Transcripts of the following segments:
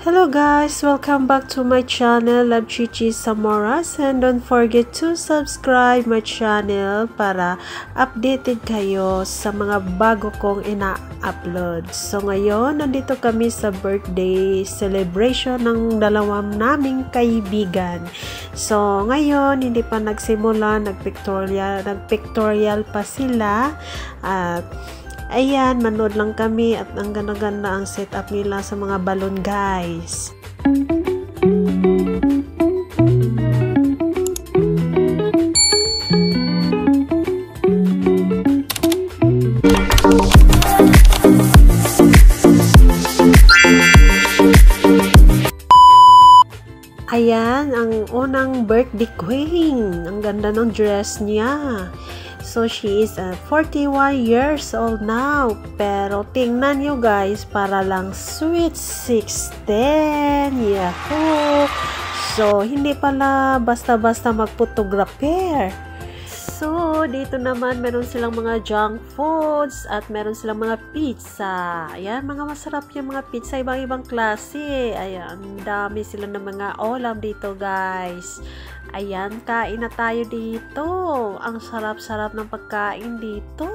Hello guys, welcome back to my channel, Love Chichi Samoras, and don't forget to subscribe my channel para updated kayo sa mga bago kong ina-upload. So ngayon, nandito kami sa birthday celebration ng dalawang naming kaibigan. So ngayon, hindi pa nagsimula, nagpictorial pa sila at ayan, manood lang kami at ang ganda-ganda ang setup nila sa mga balon guys. Ayan, ang unang birthday queen. Ang ganda ng dress niya. So, she is 41 years old now. Pero, tingnan nyo guys, para lang sweet 16. Yahoo! So, hindi pala basta-basta mag-photographer. So, dito naman, meron silang mga junk foods at meron silang mga pizza. Ayan, mga masarap yung mga pizza, ibang-ibang klase. Ayan, dami sila ng mga ulam dito guys. Ayan, kain na tayo dito. Ang sarap-sarap ng pagkain dito.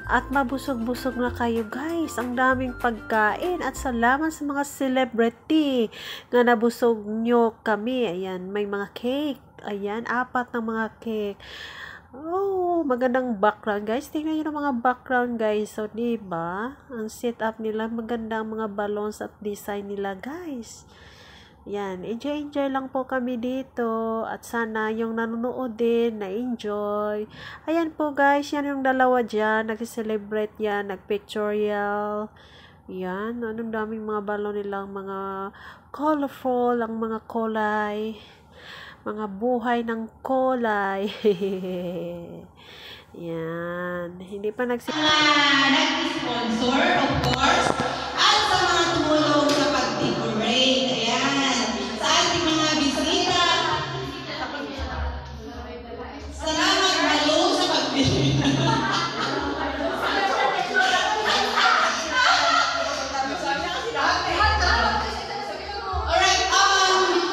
At mabusog-busog na kayo guys. Ang daming pagkain. At salamat sa mga celebrity na nabusog nyo kami. Ayan, may mga cake. Ayan, 4 na mga cake. Oh, magandang background guys. Tingnan nyo ng mga background guys. So, diba? Ang setup nila, maganda ang mga balloons at design nila guys. Yan, enjoy lang po kami dito at sana yung nanonood din na-enjoy. Ayan po guys, yan yung dalawa dyan, nag-celebrate yan, nag-pictorial. Yan, anong daming mga balon nilang mga colorful, ang mga kulay, mga buhay ng kulay. Yan, hindi pa nag-sponsor, of course, at sa mga tumulong sa pag-decorate. Salamat Malo sa pagbili. Alright,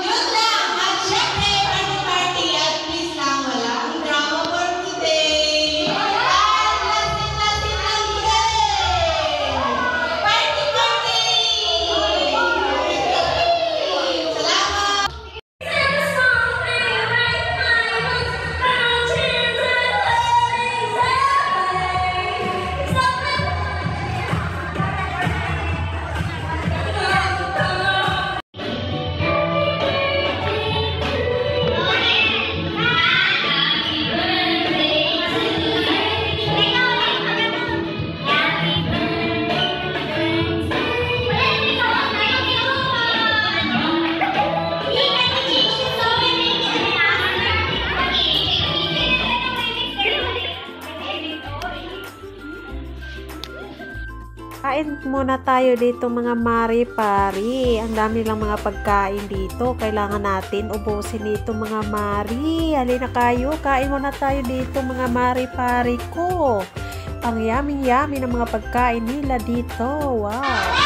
yun lang. At syempre, party at please lang, walang drama for today. At lasing lang today. Party! Salamat! Kain muna tayo dito mga mari-pari. Ang dami lang mga pagkain dito. Kailangan natin ubusin dito mga mari. Halina kayo, kain muna tayo dito mga mari-pari ko. Ang yummy ng mga pagkain nila dito. Wow!